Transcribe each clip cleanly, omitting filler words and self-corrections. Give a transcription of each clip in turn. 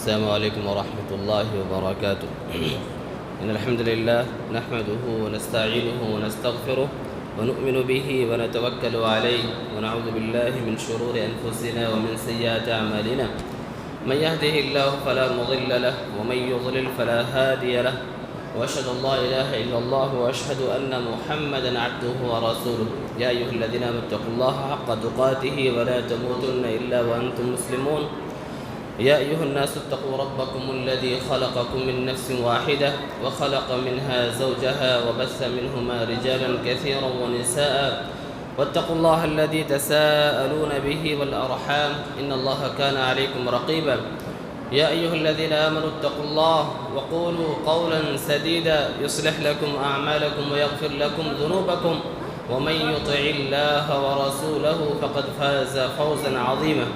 السلام عليكم ورحمة الله وبركاته. إن الحمد لله نحمده ونستعينه ونستغفره ونؤمن به ونتوكل عليه ونعوذ بالله من شرور أنفسنا ومن سيئات أعمالنا. من يهده الله فلا مضل له ومن يضلل فلا هادي له، وأشهد أن لا إله إلا الله وأشهد أن محمدا عبده ورسوله. يا أيها الذين آمنوا اتقوا الله حق تقاته ولا تموتن إلا وأنتم مسلمون. يا أيها الناس اتقوا ربكم الذي خلقكم من نفس واحدة وخلق منها زوجها وبث منهما رجالا كثيرا ونساء، واتقوا الله الذي تساءلون به والأرحام إن الله كان عليكم رقيبا. يا أيها الذين آمنوا اتقوا الله وقولوا قولا سديدا يصلح لكم أعمالكم ويغفر لكم ذنوبكم، ومن يطع الله ورسوله فقد فاز فوزا عظيما.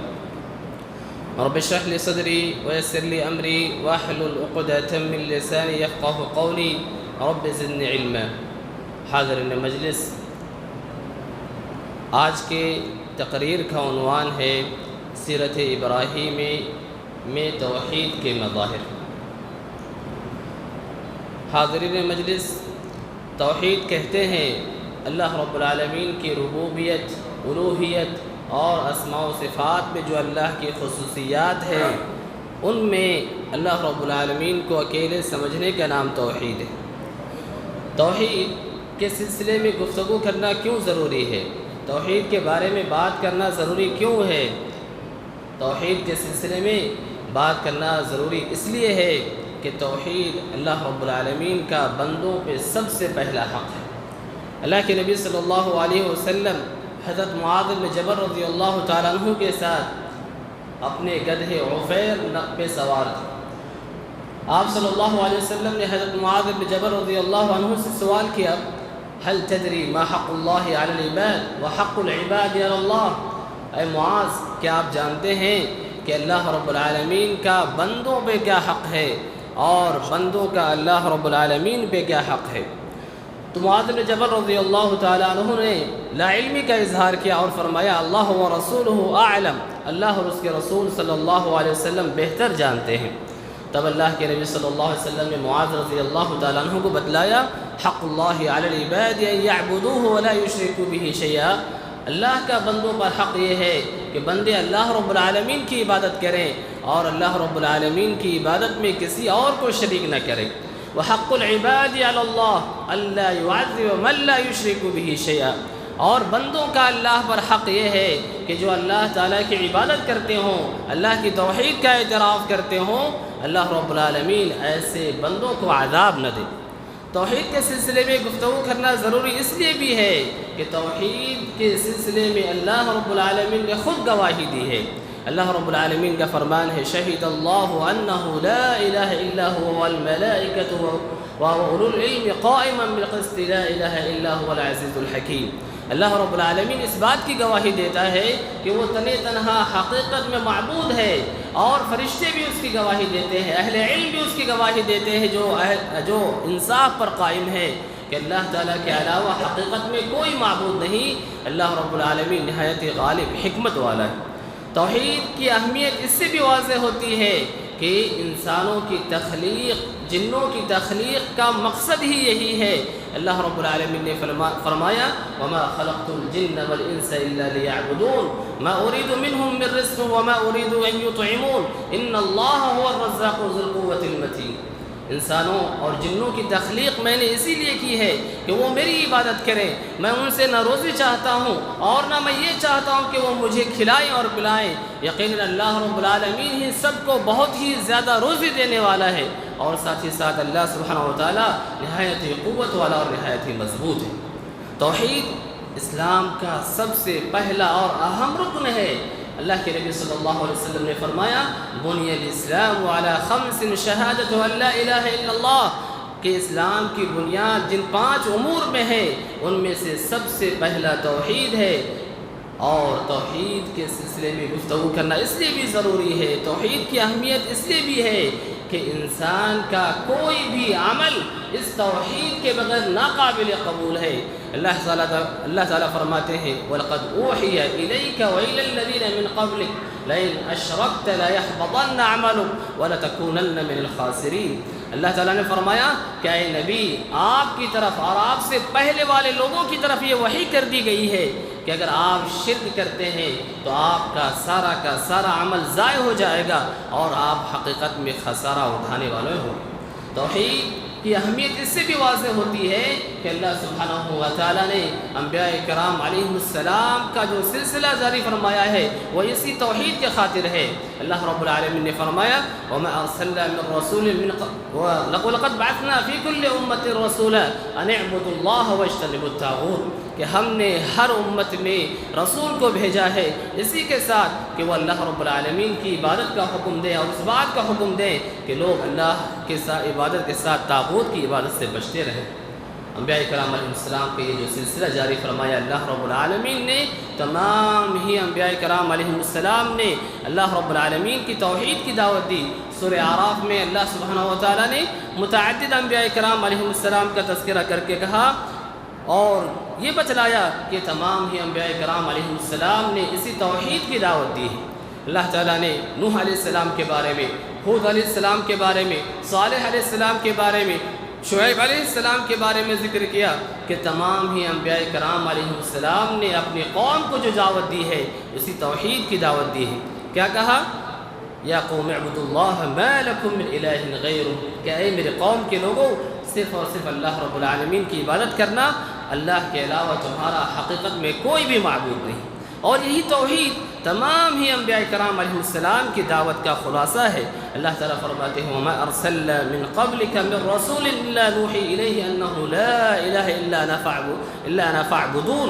رب اشرح لي صدري ويسر لي أمري واحلل عقدة من لساني يفقه قولي رب زدني علما. حاضرین مجلس، آج کے تقریر کا عنوان ہے سیرت ابراہیمی میں توحید کے مظاہر. حاضرین مجلس، توحید کہتے ہیں اللہ رب العالمین کی ربوبیت، الوہیت اور اسماء و صفات میں جو اللہ کی خصوصیات ہیں ان میں اللہ رب العالمین کو اکیلے سمجھنے کا نام توحید ہے. توحید کے سلسلے میں گفتگو کرنا کیوں ضروری ہے؟ توحید کے بارے میں بات کرنا ضروری کیوں ہے؟ توحید کے سلسلے میں بات کرنا ضروری اس لیے ہے کہ توحید اللہ رب العالمین کا بندوں پہ سب سے پہلا حق ہے. اللہ کے نبی صلی اللہ علیہ وسلم حضرت معاذ بن جبل رضی اللہ تعالیٰ عنہ کے ساتھ اپنے گدھے عفیر پہ سوار تھے. آپ صلی اللہ علیہ وسلم نے حضرت معاذ بن جبل رضی اللہ عنہ سے سوال کیا، هل تدری ما حق اللہ علی العباد وحق العباد علی اللہ؟ اے معاذ، کیا آپ جانتے ہیں کہ اللہ رب العالمین کا بندوں پہ کیا حق ہے اور بندوں کا اللہ رب العالمین پہ کیا حق ہے؟ تو معاذ بن جبل رضی اللہ تعالیٰ عنہ نے لا علمی کا اظہار کیا اور فرمایا اللہ و رسولہ اعلم، اللہ اور اس کے رسول صلی اللہ علیہ وسلم بہتر جانتے ہیں. تب اللہ کے نبی صلی اللہ علیہ وسلم نے معاذ رضی اللہ تعالیٰ عنہ کو بتلایا حق اللہ علی العباد ان یعبدوہ ولا یشرکوا بہ شیئا. اللہ کا بندوں پر حق یہ ہے کہ بندے اللہ رب العالمین کی عبادت کریں اور اللہ رب العالمین کی عبادت میں کسی اور کو شریک نہ کریں. وحق العباد علی اللہ الا يعذب من لا يشرك به شيئا. اور بندوں کا اللہ پر حق یہ ہے کہ جو اللہ تعالیٰ کی عبادت کرتے ہوں، اللہ کی توحید کا اعتراف کرتے ہوں، اللہ رب العالمین ایسے بندوں کو عذاب نہ دے. توحید کے سلسلے میں گفتگو کرنا ضروری اس لیے بھی ہے کہ توحید کے سلسلے میں اللہ رب العالمین نے خود گواہی دی ہے. اللہ رب العالمین کا فرمان ہے شہید اللہ انہ لا الہ الا هو والملائکۃ واولو العلم قائما بالقسط لا الہ الا هو العزیز الحکیم. اللہ رب العالمین اس بات کی گواہی دیتا ہے کہ وہ تنہا حقیقت میں معبود ہے، اور فرشتے بھی اس کی گواہی دیتے ہیں، اہل علم بھی اس کی گواہی دیتے ہیں جو انصاف پر قائم ہے کہ اللہ تعالیٰ کے علاوہ حقیقت میں کوئی معبود نہیں. اللہ رب العالمین نہایت غالب حکمت والا ہے. توحید کی اہمیت اس سے بھی واضح ہوتی ہے کہ انسانوں کی تخلیق، جنوں کی تخلیق کا مقصد ہی یہی ہے. اللہ رب العالمین نے فرمایا وما خلقت الجن والانس الا ليعبدون ما اريد منهم من رزق وما اريد ان يطعمون ان الله هو الرزاق ذو القوة المتين. انسانوں اور جنوں کی تخلیق میں نے اسی لیے کی ہے کہ وہ میری عبادت کریں. میں ان سے نہ روزی چاہتا ہوں اور نہ میں یہ چاہتا ہوں کہ وہ مجھے کھلائیں اور پلائیں. یقیناً اللہ رب العالمین ہی سب کو بہت ہی زیادہ روزی دینے والا ہے، اور ساتھ ہی ساتھ اللہ سبحانہ وتعالیٰ نہایت ہی قوت والا اور نہایت ہی مضبوط ہے. توحید اسلام کا سب سے پہلا اور اہم رکن ہے. اللہ کے نبی صلی اللہ علیہ وسلم نے فرمایا بنی الاسلام علی خمس شہادت ان لا الہ الا اللہ، کہ اسلام کی بنیاد جن 5 امور میں ہے ان میں سے سب سے پہلا توحید ہے. اور توحید کے سلسلے میں گفتگو کرنا اس لیے بھی ضروری ہے، توحید کی اہمیت اس لیے بھی ہے کہ انسان کا کوئی بھی عمل اس توحید کے بغیر ناقابل قبول ہے۔ اللہ تعالیٰ فرماتے ہیں وَلَقَدْ أُوحِيَ إِلَيْكَ وَإِلَى الَّذِينَ مِنْ قَبْلِكَ لَئِنْ أَشْرَكْتَ لَيَحْبَطَنَّ عَمَلُكَ وَلَتَكُونَنَّ مِنَ الْخَاسِرِينَ۔ اللہ تعالیٰ نے فرمایا کہ اے نبی، آپ کی طرف اور آپ سے پہلے والے لوگوں کی طرف یہ وحی کر دی گئی ہے کہ اگر آپ شرک کرتے ہیں تو آپ کا سارا عمل ضائع ہو جائے گا اور آپ حقیقت میں خسارہ اٹھانے والے ہوں۔ توحید کی اہمیت اس سے بھی واضح ہوتی ہے کہ اللہ سبحانہ و تعالیٰ نے انبیاء کرام علیہم السلام کا جو سلسلہ جاری فرمایا ہے وہ اسی توحید کے خاطر ہے۔ اللہ رب العالمین نے فرمایا وَمَا أَرْسَلْنَا مِن رَّسُولٍ وَلَقَدْ بَعَثْنَا فِي كُلِّ أُمَّةٍ رَّسُولًا أَنِ اعْبُدُوا اللَّهَ وَاجْتَنِبُوا الطَّاغُوتَ، کہ ہم نے ہر امت میں رسول کو بھیجا ہے اسی کے ساتھ کہ وہ اللہ رب العالمین کی عبادت کا حکم دیں اور اس بات کا حکم دیں کہ لوگ اللہ کے ساتھ عبادت کے ساتھ طاغوت کی عبادت سے بچتے رہیں۔ انبیاء کرام علیہ السلام کے یہ جو سلسلہ جاری فرمایا اللہ رب العالمین نے، تمام ہی انبیاء کرام علیہ السلام نے اللہ رب العالمین کی توحید کی دعوت دی۔ سورہ اعراف میں اللہ سبحانہ و تعالیٰ نے متعدد انبیاء کرام علیہ السلام کا تذکرہ کر کے کہا اور یہ بتلایا کہ تمام ہی انبیاء کرام علیہ السلام نے اسی توحید کی دعوت دی ہے۔ اللہ تعالیٰ نے نوح علیہ السلام کے بارے میں، ہود علیہ السلام کے بارے میں، صالح علیہ السلام کے بارے میں، شعیب علیہ السلام کے بارے میں ذکر کیا کہ تمام ہی انبیاء کرام علیہ السلام نے اپنی قوم کو جو دعوت دی ہے اسی توحید کی دعوت دی ہے۔ کیا کہا؟ یا قوم اعبدوا اللہ ما لکم من الہ غیرہ، کہ اے میرے قوم کے لوگوں صرف اور صرف اللہ رب العالمین کی عبادت کرنا، اللہ کے علاوہ تمہارا حقیقت میں کوئی بھی معبود نہیں۔ اور یہی توحید تمام ہی انبیاء کرام علیہ السلام کی دعوت کا خلاصہ ہے۔ اللہ تعالیٰ فرماتے ہیں وَمَا أَرْسَلْنَا مِن قَبْلِكَ مِن رَّسُولٍ إِلَّا نُوحِي إِلَيْهِ أَنَّهُ لَا إِلَٰهَ إِلَّا أَنَا فَاعْبُدُونِ،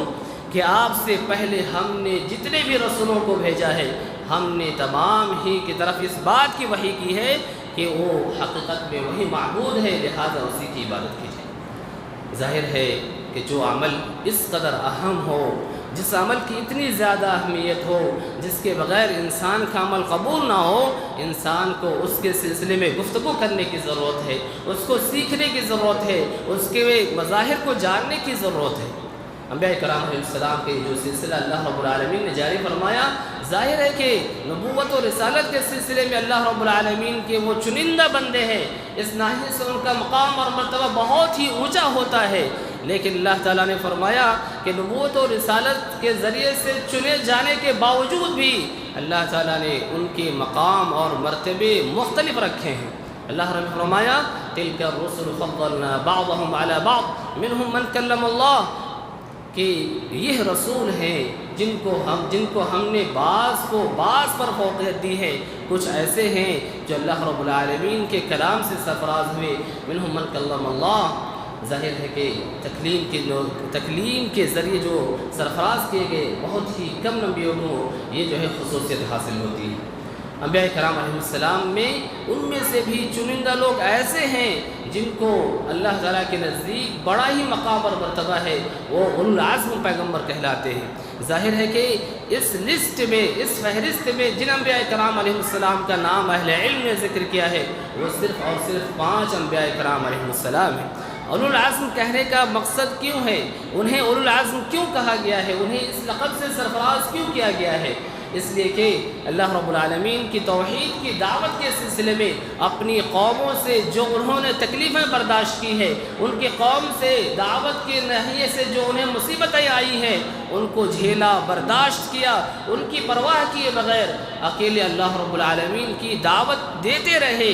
کہ آپ سے پہلے ہم نے جتنے بھی رسولوں کو بھیجا ہے ہم نے تمام ہی کی طرف اس بات کی وحی کی ہے کہ وہ حقیقت میں وہی معبود ہے، لہذا اسی کی عبادت کی جائے۔ ظاہر ہے کہ جو عمل اس قدر اہم ہو، جس عمل کی اتنی زیادہ اہمیت ہو، جس کے بغیر انسان کا عمل قبول نہ ہو، انسان کو اس کے سلسلے میں گفتگو کرنے کی ضرورت ہے، اس کو سیکھنے کی ضرورت ہے، اس کے مظاہر کو جاننے کی ضرورت ہے۔ انبیاء کرام علیہ السلام کے جو سلسلہ اللہ رب العالمین نے جاری فرمایا، ظاہر ہے کہ نبوت و رسالت کے سلسلے میں اللہ رب العالمین کے وہ چنندہ بندے ہیں، اس ناحیے سے ان کا مقام اور مرتبہ بہت ہی اونچا ہوتا ہے، لیکن اللہ تعالیٰ نے فرمایا کہ نبوت و رسالت کے ذریعے سے چنے جانے کے باوجود بھی اللہ تعالیٰ نے ان کے مقام اور مرتبے مختلف رکھے ہیں۔ اللہ نے فرمایا تِلْكَ الرُّسُلُ فَضَّلْنَا بَعْضَهُمْ عَلَى بَعْضٍ مِّنْهُمْ مَنْ كَلَّمَ اللَّهُ، کہ یہ رسول ہیں جن کو ہم نے بعض کو بعض پر فوقیت دی ہے، کچھ ایسے ہیں جو اللہ رب العالمین کے کلام سے سرفراز ہوئے، منہم من کلم اللہ۔ ظاہر ہے کہ تکلیم کے ذریعے جو سرفراز کیے گئے بہت ہی کم نبیوں کو یہ جو ہے خصوصیت حاصل ہوتی ہے۔ انبیاء کرام علیہ السلام میں ان میں سے بھی چنندہ لوگ ایسے ہیں جن کو اللہ تعالیٰ کے نزدیک بڑا ہی مقام اور مرتبہ ہے، وہ اولو العزم پیغمبر کہلاتے ہیں۔ ظاہر ہے کہ اس لسٹ میں، اس فہرست میں جن انبیاء کرام علیہ السلام کا نام اہل علم نے ذکر کیا ہے وہ صرف اور صرف 5 انبیاء کرام علیہ السلام ہیں۔ اولو العزم کہنے کا مقصد کیوں ہے؟ انہیں اولو العزم کیوں کہا گیا ہے؟ انہیں اس لقب سے سرفراز کیوں کیا گیا ہے؟ اس لیے کہ اللہ رب العالمین کی توحید کی دعوت کے سلسلے میں اپنی قوموں سے جو انہوں نے تکلیفیں برداشت کی ہیں، ان کی قوم سے دعوت کے ناحیے سے جو انہیں مصیبتیں آئی ہیں ان کو جھیلا، برداشت کیا، ان کی پرواہ کیے بغیر اکیلے اللہ رب العالمین کی دعوت دیتے رہے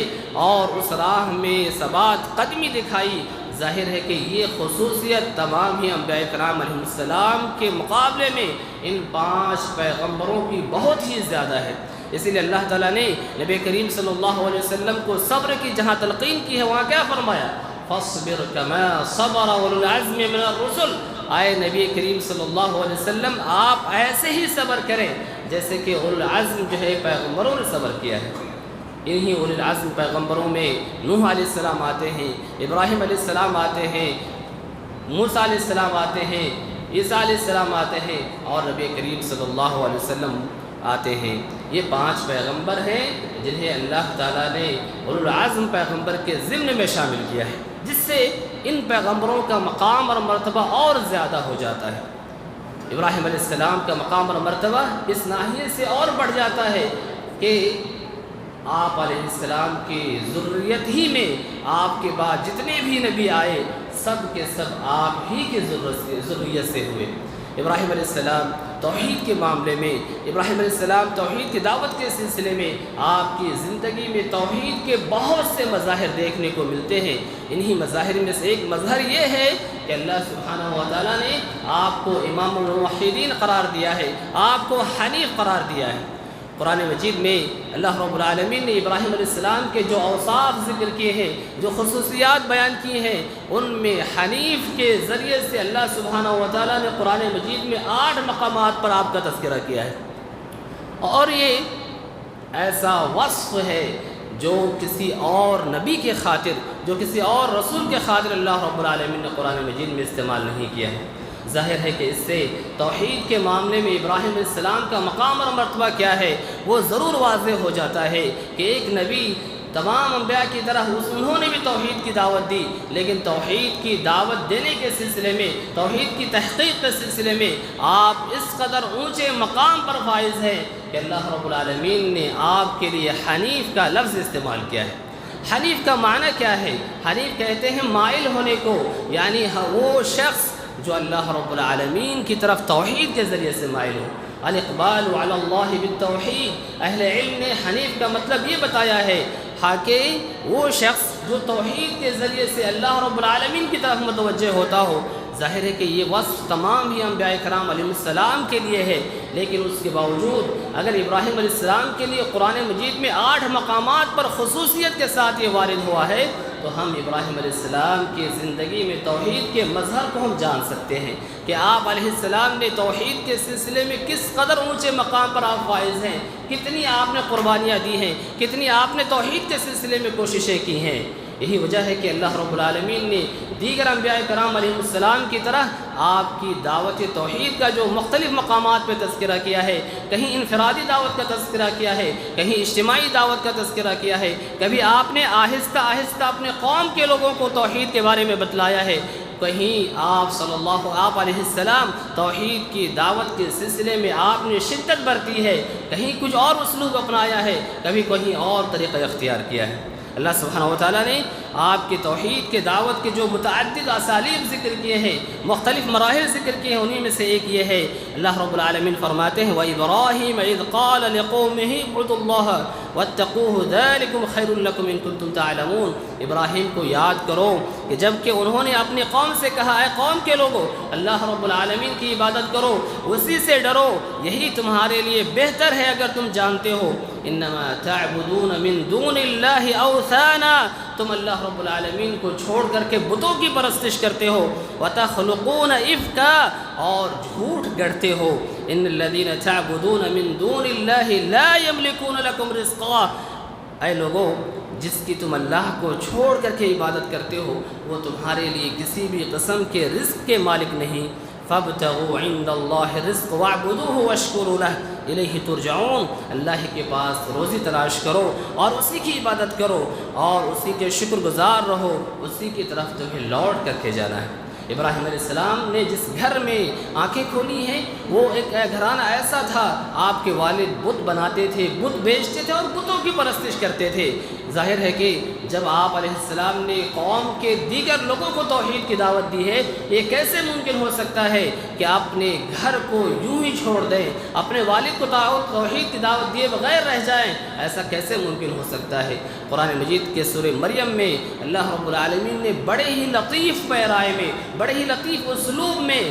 اور اس راہ میں ثبات قدمی دکھائی۔ ظاہر ہے کہ یہ خصوصیت تمام ہی انبیاء کرام علیہ السلام کے مقابلے میں ان 5 پیغمبروں کی بہت ہی زیادہ ہے۔ اسی لیے اللہ تعالیٰ نے نبی کریم صلی اللہ علیہ وسلم کو صبر کی جہاں تلقین کی ہے وہاں کیا فرمایا؟ فَاصْبِرْ كَمَا صَبَرَ أُولُو الْعَزْمِ مِنَ الرُّسُلِ، آئے نبی کریم صلی اللہ علیہ وسلم آپ ایسے ہی صبر کریں جیسے کہ اولو العزم جو ہے پیغمبروں نے صبر کیا ہے۔ انہی اولو العزم پیغمبروں میں نوح علیہ السلام آتے ہیں، ابراہیم علیہ السلام آتے ہیں، موسیٰ علیہ السلام آتے ہیں، عیسیٰ علیہ السلام آتے ہیں، اور نبی کریم صلی اللہ علیہ وسلم آتے ہیں۔ یہ 5 پیغمبر ہیں جنہیں اللہ تعالیٰ نے اولو العزم پیغمبر کے ضمن میں شامل کیا ہے، جس سے ان پیغمبروں کا مقام اور مرتبہ اور زیادہ ہو جاتا ہے۔ ابراہیم علیہ السلام کا مقام اور مرتبہ اس ناحیے سے اور بڑھ جاتا ہے کہ آپ علیہ السلام کی ذریت ہی میں آپ کے بعد جتنے بھی نبی آئے سب کے سب آپ ہی کی ذریت سے ہوئے۔ ابراہیم علیہ السلام توحید کے معاملے میں، ابراہیم علیہ السلام توحید کی دعوت کے سلسلے میں آپ کی زندگی میں توحید کے بہت سے مظاہر دیکھنے کو ملتے ہیں۔ انہی مظاہر میں سے ایک مظہر یہ ہے کہ اللہ سبحانہ و تعالیٰ نے آپ کو امام الموحدین قرار دیا ہے، آپ کو حنیف قرار دیا ہے۔ قرآن مجید میں اللہ رب العالمین نے ابراہیم علیہ السلام کے جو اوصاف ذکر کیے ہیں، جو خصوصیات بیان کی ہیں، ان میں حنیف کے ذریعے سے اللہ سبحانہ و تعالیٰ نے قرآن مجید میں 8 مقامات پر آپ کا تذکرہ کیا ہے، اور یہ ایسا وصف ہے جو کسی اور نبی کے خاطر، جو کسی اور رسول کے خاطر اللہ رب العالمین نے قرآن مجید میں استعمال نہیں کیا ہے۔ ظاہر ہے کہ اس سے توحید کے معاملے میں ابراہیم علیہ السلام کا مقام اور مرتبہ کیا ہے وہ ضرور واضح ہو جاتا ہے کہ ایک نبی تمام انبیاء کی طرح انہوں نے بھی توحید کی دعوت دی، لیکن توحید کی دعوت دینے کے سلسلے میں، توحید کی تحقیق کے سلسلے میں آپ اس قدر اونچے مقام پر فائز ہیں کہ اللہ رب العالمین نے آپ کے لیے حنیف کا لفظ استعمال کیا ہے۔ حنیف کا معنی کیا ہے؟ حنیف کہتے ہیں مائل ہونے کو، یعنی وہ شخص جو اللہ رب العالمین کی طرف توحید کے ذریعے سے مائل ہو۔ الاقبال علی اللہ بالتوحید، اہل علم نے حنیف کا مطلب یہ بتایا ہے کہ وہ شخص جو توحید کے ذریعے سے اللہ رب العالمین کی طرف متوجہ ہوتا ہو۔ ظاہر ہے کہ یہ وصف تمام ہی انبیاء کرام علیہ السلام کے لیے ہے، لیکن اس کے باوجود اگر ابراہیم علیہ السلام کے لیے قرآن مجید میں 8 مقامات پر خصوصیت کے ساتھ یہ وارد ہوا ہے، تو ہم ابراہیم علیہ السلام کی زندگی میں توحید کے مظہر کو ہم جان سکتے ہیں کہ آپ علیہ السلام نے توحید کے سلسلے میں کس قدر اونچے مقام پر آپ فائز ہیں، کتنی آپ نے قربانیاں دی ہیں، کتنی آپ نے توحید کے سلسلے میں کوششیں کی ہیں۔ یہی وجہ ہے کہ اللہ رب العالمین نے دیگر انبیاء کرام علیہ السلام کی طرح آپ کی دعوت توحید کا جو مختلف مقامات پہ تذکرہ کیا ہے، کہیں انفرادی دعوت کا تذکرہ کیا ہے، کہیں اجتماعی دعوت کا تذکرہ کیا ہے، کبھی آپ نے آہستہ آہستہ اپنے قوم کے لوگوں کو توحید کے بارے میں بتلایا ہے، کہیں آپ علیہ السلام توحید کی دعوت کے سلسلے میں آپ نے شدت برتی ہے، کہیں کچھ اور اسلوب اپنایا ہے، کبھی کہیں اور طریقہ اختیار کیا ہے۔ اللہ سبحانہ و تعالیٰ نے آپ کی توحید کے دعوت کے جو متعدد اسالیب ذکر کیے ہیں، مختلف مراحل ذکر کیے ہیں، انہی میں سے ایک یہ ہے، اللہ رب العالمین فرماتے ہیں وَإِبْرَاهِيمَ إِذْ قَالَ لِقَوْمِهِ اعْبُدُوا اللَّهَ وَاتَّقُوهُ ذَلِكُمْ خَيْرٌ لَكُمْ إِن كُنتُمْ تَعْلَمُونَ۔ ابراہیم کو یاد کرو کہ جب کہ انہوں نے اپنی قوم سے کہا، اے قوم کے لوگوں، اللہ رب العالمین کی عبادت کرو، اسی سے ڈرو، یہی تمہارے لیے بہتر ہے اگر تم جانتے ہو۔ انما تعبدون من دون اللہ اوثانا، تم اللہ رب العالمین کو چھوڑ کر کے بتوں کی پرستش کرتے ہو، وتخلقون افکا، اور جھوٹ گڑھتے ہو۔ ان الذین تعبدون من دون اللہ لا یملکون لکم رزقا، اے لوگو جس کی تم اللہ کو چھوڑ کر کے عبادت کرتے ہو وہ تمہارے لیے کسی بھی قسم کے رزق کے مالک نہیں۔ فابتغوا عند اللہ الرزق واعبدوہ واشکروا لہ الیہ ترجعون، اللہ کے پاس روزی تلاش کرو اور اسی کی عبادت کرو اور اسی کے شکر گزار رہو، اسی کی طرف تمہیں لوٹ کر کے جانا ہے۔ ابراہیم علیہ السلام نے جس گھر میں آنکھیں کھولی ہیں وہ ایک گھرانہ ایسا تھا، آپ کے والد بت بناتے تھے، بت بیچتے تھے اور بتوں کی پرستش کرتے تھے۔ ظاہر ہے کہ جب آپ علیہ السلام نے قوم کے دیگر لوگوں کو توحید کی دعوت دی ہے، یہ کیسے ممکن ہو سکتا ہے کہ اپنے گھر کو یوں ہی چھوڑ دیں، اپنے والد کو توحید کی دعوت دیے بغیر رہ جائیں؟ ایسا کیسے ممکن ہو سکتا ہے؟ قرآن مجید کے سورہ مریم میں اللہ رب العالمین نے بڑے ہی لطیف پیرائے میں، بڑے ہی لطیف اسلوب میں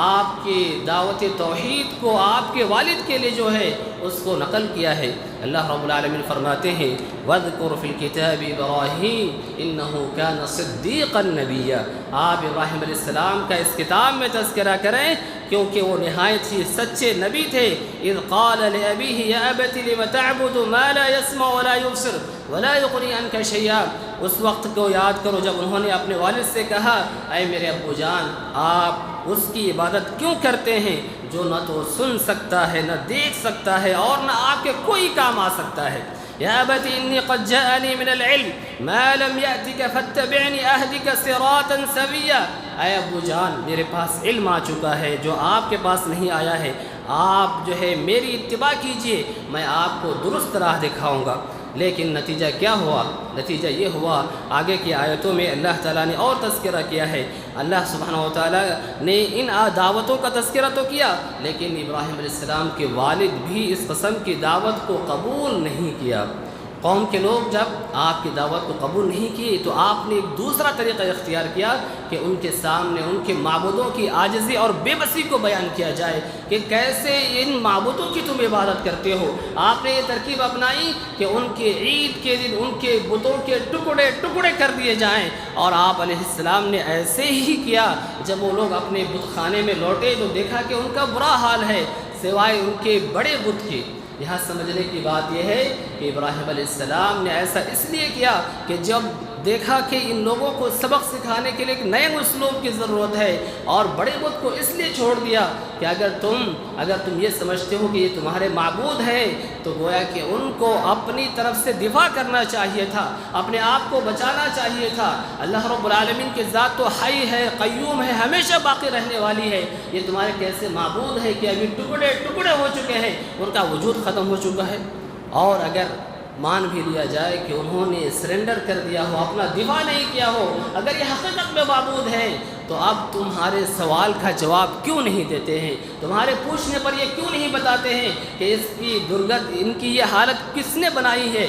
آپ کی دعوت توحید کو آپ کے والد کے لیے جو ہے اس کو نقل کیا ہے۔ اللہ رب العالمین فرماتے ہیں وَاذْكُرْ فِي الْكِتَابِ إِبْرَاهِيمَ إِنَّهُ كَانَ صِدِّيقًا نَبِيًّا، آپ ابراہیم علیہ السلام کا اس کتاب میں تذکرہ کریں کیونکہ وہ نہایت ہی سچے نبی تھے۔ اذ قال لأبیہ یا ابت لم تعبد ما لا يسمع ولا يبصر، ولا يغني عنك شيئا۔ اس وقت کو یاد کرو جب انہوں نے اپنے والد سے کہا اے میرے ابو جان آپ اس کی عبادت کیوں کرتے ہیں جو نہ تو سن سکتا ہے نہ دیکھ سکتا ہے اور نہ آپ کے کوئی کام آ سکتا ہے۔ یا ابت انی قد جاءنی من العلم ما لم یأتک فاتبعنی اہدک صراطا سویا۔ اے ابو جان میرے پاس علم آ چکا ہے جو آپ کے پاس نہیں آیا ہے، آپ جو ہے میری اتباع کیجئے، میں آپ کو درست راہ دکھاؤں گا۔ لیکن نتیجہ کیا ہوا؟ نتیجہ یہ ہوا آگے کی آیتوں میں اللہ تعالیٰ نے اور تذکرہ کیا ہے۔ اللہ سبحانہ و تعالیٰ نے ان دعوتوں کا تذکرہ تو کیا، لیکن ابراہیم علیہ السلام کے والد بھی اس قسم کی دعوت کو قبول نہیں کیا۔ قوم کے لوگ جب آپ کی دعوت کو قبول نہیں کی تو آپ نے ایک دوسرا طریقہ اختیار کیا کہ ان کے سامنے ان کے معبودوں کی عاجزی اور بے بسی کو بیان کیا جائے کہ کیسے ان معبودوں کی تم عبادت کرتے ہو۔ آپ نے یہ ترکیب اپنائی کہ ان کے عید کے دن ان کے بتوں کے ٹکڑے ٹکڑے کر دیے جائیں، اور آپ علیہ السلام نے ایسے ہی کیا۔ جب وہ لوگ اپنے بت خانے میں لوٹے تو دیکھا کہ ان کا برا حال ہے سوائے ان کے بڑے بت کے۔ یہاں سمجھنے کی بات یہ ہے کہ ابراہیم علیہ السلام نے ایسا اس لیے کیا کہ جب دیکھا کہ ان لوگوں کو سبق سکھانے کے لیے ایک نئے اسلوب کی ضرورت ہے، اور بڑے بت کو اس لیے چھوڑ دیا کہ اگر تم یہ سمجھتے ہو کہ یہ تمہارے معبود ہیں تو گویا کہ ان کو اپنی طرف سے دفاع کرنا چاہیے تھا، اپنے آپ کو بچانا چاہیے تھا۔ اللہ رب العالمین کی ذات تو حی ہے، قیوم ہے، ہمیشہ باقی رہنے والی ہے۔ یہ تمہارے کیسے معبود ہیں کہ ابھی ٹکڑے ٹکڑے ہو چکے ہیں، ان کا وجود ختم ہو چکا ہے۔ اور اگر مان بھی لیا جائے کہ انہوں نے سرنڈر کر دیا ہو، اپنا دفاع نہیں کیا ہو، اگر یہ حقیقت میں معبود ہیں تو اب تمہارے سوال کا جواب کیوں نہیں دیتے ہیں؟ تمہارے پوچھنے پر یہ کیوں نہیں بتاتے ہیں کہ اس کی درگت، ان کی یہ حالت کس نے بنائی ہے؟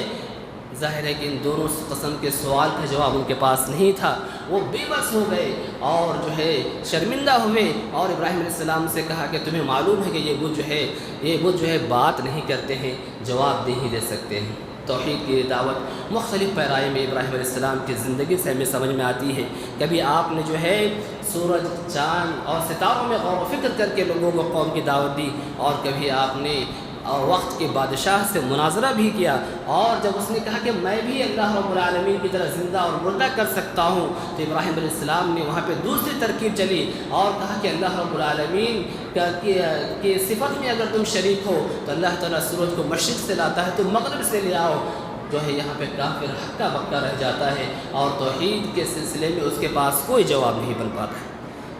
ظاہر ہے کہ ان دونوں قسم کے سوال کا جواب ان کے پاس نہیں تھا۔ وہ بے بس ہو گئے اور جو ہے شرمندہ ہوئے، اور ابراہیم علیہ السلام سے کہا کہ تمہیں معلوم ہے کہ یہ بت جو ہے بات نہیں کرتے ہیں، جواب نہیں دے سکتے ہیں۔ توحید کی دعوت مختلف پیرائے میں ابراہیم علیہ السلام کی زندگی سے ہمیں سمجھ میں آتی ہے۔ کبھی آپ نے جو ہے سورج، چاند اور ستاروں میں غور و فکر کر کے لوگوں کو قوم کی دعوت دی، اور کبھی آپ نے وقت کے بادشاہ سے مناظرہ بھی کیا، اور جب اس نے کہا کہ میں بھی اللہ رب العالمین کی طرح زندہ اور مردہ کر سکتا ہوں، تو ابراہیم علیہ السلام نے وہاں پہ دوسری ترکیب چلی اور کہا کہ اللہ رب العالمین کی صفت میں اگر تم شریک ہو تو اللہ تعالیٰ سورج کو مشرق سے لاتا ہے، تم مغرب سے لے آؤ۔ جو ہے یہاں پہ کافر ہکا بکا رہ جاتا ہے، اور توحید کے سلسلے میں اس کے پاس کوئی جواب نہیں بن پاتا ہے۔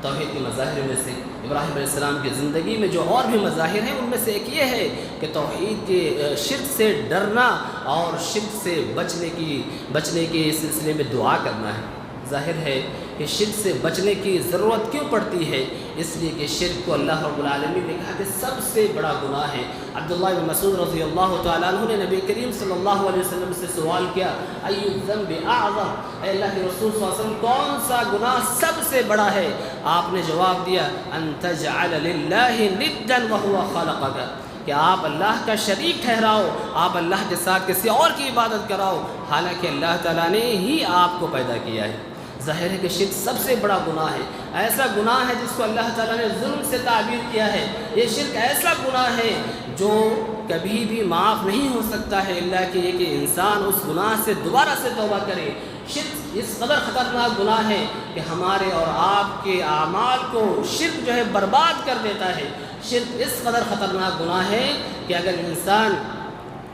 توحید کے مظاہر میں سے ابراہیم علیہ السلام کی زندگی میں جو اور بھی مظاہر ہیں ان میں سے ایک یہ ہے کہ توحید کے شرک سے ڈرنا اور شرک سے بچنے کے سلسلے میں دعا کرنا ہے۔ ظاہر ہے کہ شرک سے بچنے کی ضرورت کیوں پڑتی ہے؟ اس لیے کہ شرک کو اللہ رب العالمین نے کہا کہ سب سے بڑا گناہ ہے۔ عبداللہ بن مسعود رضی اللہ تعالیٰ عنہ نے نبی کریم صلی اللہ علیہ وسلم سے سوال کیا ای الذنب اعظم، اے اللہ کے رسول صلی اللہ علیہ وسلم کون سا گناہ سب سے بڑا ہے؟ آپ نے جواب دیا ان تجعل للہ ندا وهو خلقک، کہ آپ اللہ کا شریک ٹھہراؤ، آپ اللہ کے ساتھ کسی اور کی عبادت کراؤ، حالانکہ اللہ تعالیٰ نے ہی آپ کو پیدا کیا ہے۔ ظاہر ہے کہ شرک سب سے بڑا گناہ ہے، ایسا گناہ ہے جس کو اللہ تعالیٰ نے ظلم سے تعبیر کیا ہے۔ یہ شرک ایسا گناہ ہے جو کبھی بھی معاف نہیں ہو سکتا ہے الا کہ یہ کہ انسان اس گناہ سے دوبارہ سے توبہ کرے۔ شرک اس قدر خطرناک گناہ ہے کہ ہمارے اور آپ کے اعمال کو شرک جو ہے برباد کر دیتا ہے۔ شرک اس قدر خطرناک گناہ ہے کہ اگر انسان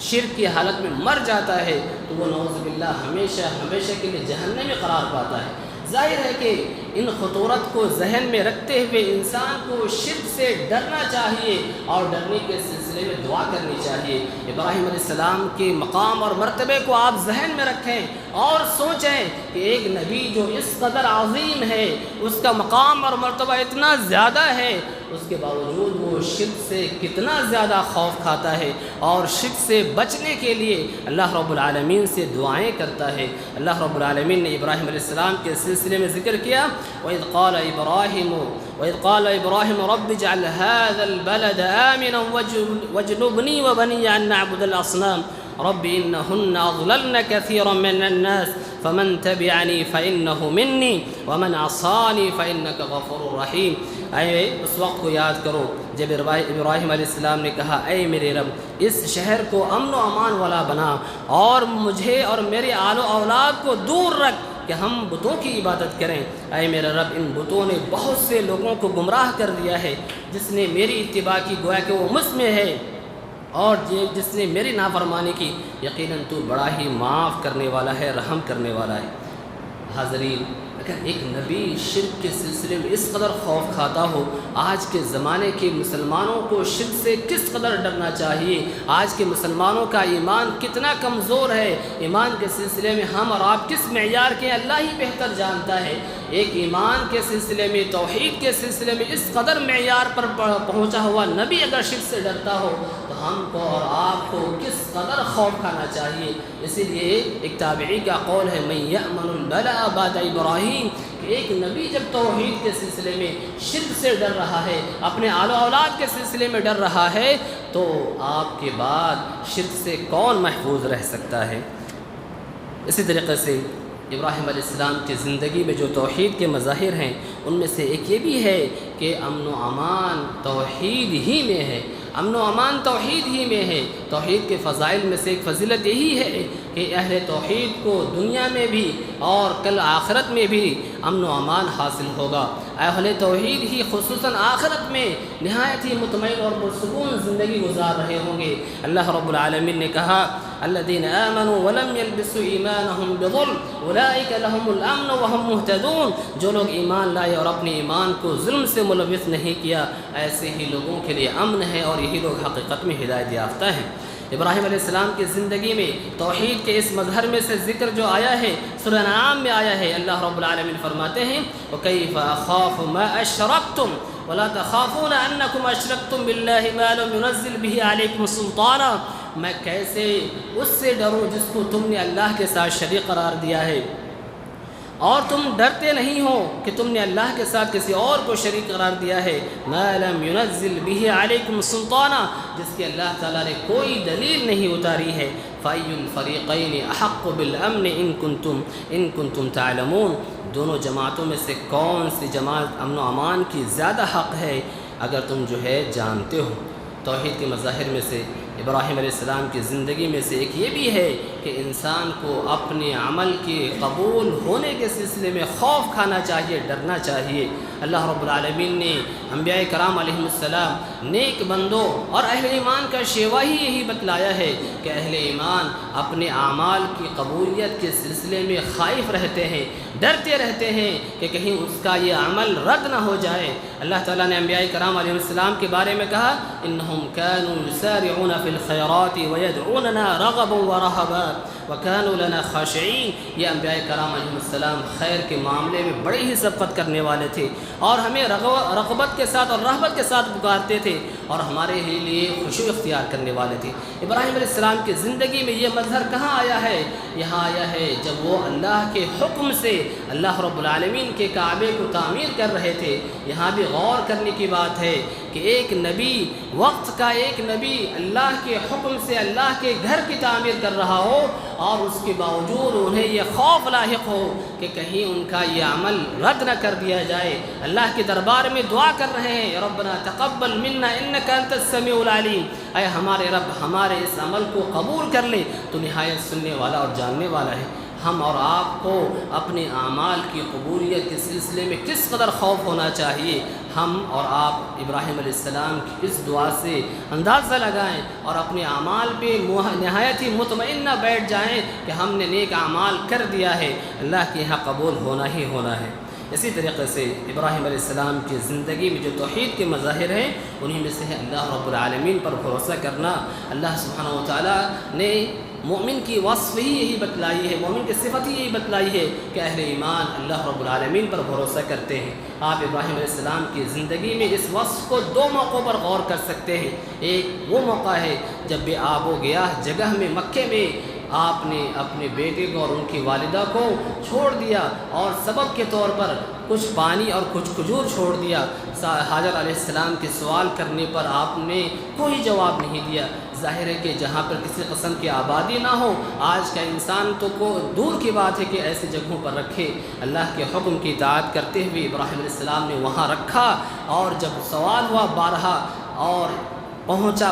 شرک کی حالت میں مر جاتا ہے تو وہ نعوذ باللہ ہمیشہ کے لیے جہنم میں قرار پاتا ہے۔ ظاہر ہے کہ ان خطورت کو ذہن میں رکھتے ہوئے انسان کو شرک سے ڈرنا چاہیے اور ڈرنے کے سلسلے میں دعا کرنی چاہیے۔ ابراہیم علیہ السلام کے مقام اور مرتبے کو آپ ذہن میں رکھیں اور سوچیں کہ ایک نبی جو اس قدر عظیم ہے، اس کا مقام اور مرتبہ اتنا زیادہ ہے، اس کے باوجود وہ شرک سے کتنا زیادہ خوف کھاتا ہے اور شرک سے بچنے کے لیے اللہ رب العالمین سے دعائیں کرتا ہے۔ اللہ رب العالمین نے ابراہیم علیہ السلام کے سلسلے میں ذکر کیا وَإِذْ قَالَ إِبْرَاهِيمُ رَبِّ اجْعَلْ هَذَا الْبَلَدَ آمِنًا وَاجْنُبْنِي وَبَنِيَّ أَن نَّعْبُدَ الْأَصْنَامَ۔ رب إنهن أضللن كثيرا من الناس فمن تبعني فإنه مني ومن عصاني فإنك غفور رحيم۔ اے اس وقت کو یاد کرو جب ابراہیم علیہ السلام نے کہا اے میرے رب اس شہر کو امن و امان والا بنا اور مجھے اور میرے آل و اولاد کو دور رکھ کہ ہم بتوں کی عبادت کریں۔ اے میرا رب ان بتوں نے بہت سے لوگوں کو گمراہ کر دیا ہے، جس نے میری اتباع کی گویا کہ وہ مجھ میں ہے، اور جس نے میری نافرمانی کی یقیناً تو بڑا ہی معاف کرنے والا ہے، رحم کرنے والا ہے۔ حاضرین، اگر ایک نبی شرک کے سلسلے میں اس قدر خوف کھاتا ہو، آج کے زمانے کے مسلمانوں کو شرک سے کس قدر ڈرنا چاہیے، آج کے مسلمانوں کا ایمان کتنا کمزور ہے، ایمان کے سلسلے میں ہم اور آپ کس معیار کے اللہ ہی بہتر جانتا ہے۔ ایک ایمان کے سلسلے میں، توحید کے سلسلے میں اس قدر معیار پر پہنچا ہوا نبی اگر شرک سے ڈرتا ہو تو ہم کو اور آپ کو کس قدر خوف کھانا چاہیے۔ اسی لیے ایک تابعی کا قول ہے من یأمن البلاء بعد ابراہیم، کہ ایک نبی جب توحید کے سلسلے میں شرک سے ڈر رہا ہے، اپنے آل و اولاد کے سلسلے میں ڈر رہا ہے، تو آپ کے بعد شرک سے کون محفوظ رہ سکتا ہے۔ اسی طریقے سے ابراہیم علیہ السلام کی زندگی میں جو توحید کے مظاہر ہیں ان میں سے ایک یہ بھی ہے کہ امن و امان توحید ہی میں ہے، امن و امان توحید ہی میں ہے۔ توحید کے فضائل میں سے ایک فضیلت یہی ہے کہ اہل توحید کو دنیا میں بھی اور کل آخرت میں بھی امن و امان حاصل ہوگا۔ اہل توحید ہی خصوصاً آخرت میں نہایت ہی مطمئن اور پرسکون زندگی گزار رہے ہوں گے۔ اللہ رب العالمین نے کہا الذین آمنوا ولم يلبسوا ایمانهم بظلم اولئک لهم الامن وهم مهتدون، جو لوگ ایمان لائے اور اپنے ایمان کو ظلم سے ملوث نہیں کیا، ایسے ہی لوگوں کے لیے امن ہے اور یہی لوگ حقیقت میں ہدایت یافتہ ہیں۔ ابراہیم علیہ السلام کی زندگی میں توحید کے اس مظہر میں سے ذکر جو آیا ہے سورہ انعام میں آیا ہے، اللہ رب العالمین فرماتے ہیں وَكَيْفَ أَخَافُ مَا أَشْرَكْتُمْ وَلَا تَخَافُونَ أَنَّكُمْ أَشْرَكْتُمْ بِاللَّهِ مَا لَمْ يُنَزِّلْ بِهِ عَلَيْكُمْ سُلْطَانًا، میں کیسے اس سے ڈروں جس کو تم نے اللہ کے ساتھ شریک قرار دیا ہے، اور تم ڈرتے نہیں ہو کہ تم نے اللہ کے ساتھ کسی اور کو شریک قرار دیا ہے۔ ما لم ينزل به علیکم سلطانا، جس کی اللہ تعالیٰ نے کوئی دلیل نہیں اتاری ہے۔ فَأَيُّ الْفَرِيقَيْنِ أَحَقُّ بِالْأَمْنِ إِن كُنتُمْ تَعْلَمُونَ، دونوں جماعتوں میں سے کون سی جماعت امن و امان کی زیادہ حق ہے اگر تم جو ہے جانتے ہو۔ توحید کے مظاہر میں سے ابراہیم علیہ السلام کی زندگی میں سے ایک یہ بھی ہے کہ انسان کو اپنے عمل کے قبول ہونے کے سلسلے میں خوف کھانا چاہیے، ڈرنا چاہیے۔ اللہ رب العالمین نے انبیاء کرام علیہ السلام نیک بندوں اور اہل ایمان کا شیوا ہی یہی بتلایا ہے کہ اہل ایمان اپنے اعمال کی قبولیت کے سلسلے میں خائف رہتے ہیں، ڈرتے رہتے ہیں کہ کہیں اس کا یہ عمل رد نہ ہو جائے۔ اللہ تعالیٰ نے انبیاء کرام علیہ السلام کے بارے میں کہا انہم کانوا یسارعون فی الخیرات ویدعوننا رغبا ورہبا وکانوا لنا خاشعین، یہ انبیاء کرام علیہ السلام خیر کے معاملے میں بڑے ہی سبقت کرنے والے تھے اور ہمیں رغبت کے ساتھ اور رہبت کے ساتھ پکارتے تھے اور ہمارے لیے خشوع اختیار کرنے والے تھے۔ ابراہیم علیہ السلام کی زندگی میں یہ مظہر کہاں آیا ہے؟ یہاں آیا ہے جب وہ اللہ کے حکم سے اللہ رب العالمین کے کعبے کو تعمیر کر رہے تھے۔ یہاں بھی غور کرنے کی بات ہے کہ ایک نبی، وقت کا ایک نبی اللہ کے حکم سے اللہ کے گھر کی تعمیر کر رہا ہو اور اس کے باوجود انہیں یہ خوف لاحق ہو کہ کہیں ان کا یہ عمل رد نہ کر دیا جائے۔ اللہ کے دربار میں دعا کر رہے ہیں ربنا تقبل منا انک انت السمیع العلیم، اے ہمارے رب ہمارے اس عمل کو قبول کر لے، تو نہایت سننے والا اور جاننے والا ہے۔ ہم اور آپ کو اپنے اعمال کی قبولیت کے سلسلے میں کس قدر خوف ہونا چاہیے، ہم اور آپ ابراہیم علیہ السلام کی اس دعا سے اندازہ لگائیں اور اپنے اعمال پہ نہایت ہی مطمئنہ بیٹھ جائیں کہ ہم نے نیک اعمال کر دیا ہے، اللہ کے یہاں قبول ہونا ہی ہونا ہے۔ اسی طریقے سے ابراہیم علیہ السلام کی زندگی میں جو توحید کے مظاہر ہیں انہی میں سے ہے اللہ رب العالمین پر بھروسہ کرنا۔ اللہ سبحانہ و تعالیٰ نے مومن کی وصف ہی یہی بتلائی ہے، مومن کی صفت ہی یہی بتلائی ہے کہ اہل ایمان اللہ رب العالمین پر بھروسہ کرتے ہیں۔ آپ ابراہیم علیہ السلام کی زندگی میں اس وصف کو دو موقعوں پر غور کر سکتے ہیں۔ ایک وہ موقع ہے جب بے آب و گیاہ جگہ میں مکے میں آپ نے اپنے بیٹے کو اور ان کی والدہ کو چھوڑ دیا اور سبب کے طور پر کچھ پانی اور کچھ کھجور چھوڑ دیا۔ حاجر علیہ السلام کے سوال کرنے پر آپ نے کوئی جواب نہیں دیا، ظاہر ہے کہ جہاں پر کسی قسم کی آبادی نہ ہو، آج کا انسان تو کو دور کی بات ہے کہ ایسی جگہوں پر رکھے۔ اللہ کے حکم کی اطاعت کرتے ہوئے ابراہیم علیہ السلام نے وہاں رکھا، اور جب سوال ہوا بارہا اور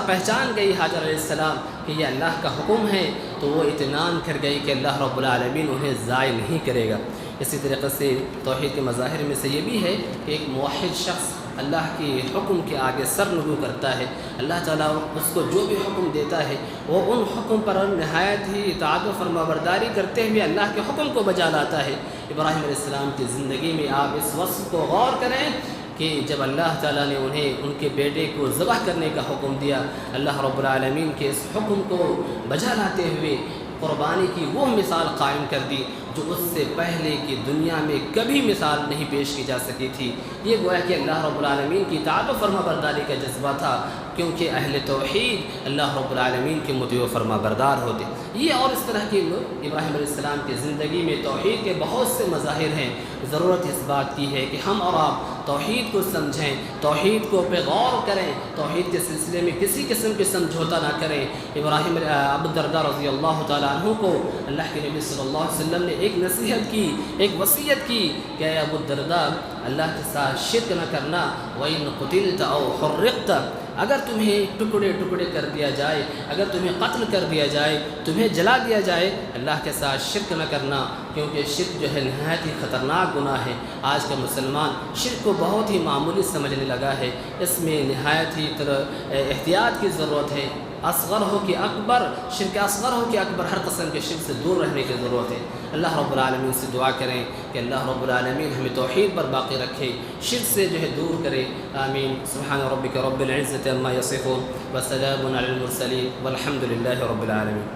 پہچان گئی حاجر علیہ السلام کہ یہ اللہ کا حکم ہے، تو وہ اطمینان کر گئی کہ اللہ رب العالمین انہیں ضائع نہیں کرے گا۔ اسی طریقے سے توحید کے مظاہر میں سے یہ بھی ہے کہ ایک موحد شخص اللہ کے حکم کے آگے سر نگو کرتا ہے۔ اللہ تعالیٰ اس کو جو بھی حکم دیتا ہے وہ ان حکم پر نہایت ہی اطاعت و فرمانبرداری کرتے ہوئے اللہ کے حکم کو بجا لاتا ہے۔ ابراہیم علیہ السلام کی زندگی میں آپ اس وصف کو غور کریں کہ جب اللہ تعالیٰ نے انہیں ان کے بیٹے کو ذبح کرنے کا حکم دیا، اللہ رب العالمین کے اس حکم کو بجا لاتے ہوئے قربانی کی وہ مثال قائم کر دی جو اس سے پہلے کی دنیا میں کبھی مثال نہیں پیش کی جا سکی تھی۔ یہ گویا کہ اللہ رب العالمین کی اطاعت و فرما برداری کا جذبہ تھا، کیونکہ اہل توحید اللہ رب العالمین کے مطیع و فرما بردار ہوتے۔ یہ اور اس طرح کی ابراہیم علیہ السلام کی زندگی میں توحید کے بہت سے مظاہر ہیں۔ ضرورت اس بات کی ہے کہ ہم اور آپ توحید کو سمجھیں، توحید کو پہ غور کریں، توحید کے سلسلے میں کسی قسم کی سمجھوتا نہ کریں۔ ابو الدرداء رضی اللہ تعالیٰ عنہ کو اللہ کے نبی صلی اللہ علیہ وسلم نے ایک نصیحت کی، ایک وصیت کی کہ اے ابو الدرداء، اللہ کے ساتھ شرک نہ کرنا، وَإِن قُتِلْتَ أَوْ حُرِّقْتَ، اگر تمہیں ٹکڑے ٹکڑے کر دیا جائے، اگر تمہیں قتل کر دیا جائے، تمہیں جلا دیا جائے، اللہ کے ساتھ شرک نہ کرنا، کیونکہ شرک جو ہے نہایت ہی خطرناک گناہ ہے۔ آج کا مسلمان شرک کو بہت ہی معمولی سمجھنے لگا ہے، اس میں نہایت ہی احتیاط کی ضرورت ہے۔ اصغر ہو کہ اکبر، شرک اصغر ہو کہ اکبر، ہر قسم کے شرک سے دور رہنے کی ضرورت ہے۔ اللہ رب العالمین سے دعا کریں کہ اللہ رب العالمین ہمیں توحید پر باقی رکھے، شرک سے جو ہے دور کرے۔ آمین۔ سبحان ربک رب العزة عما یصفون وسلام علی المرسلین والحمد للہ رب العالمین۔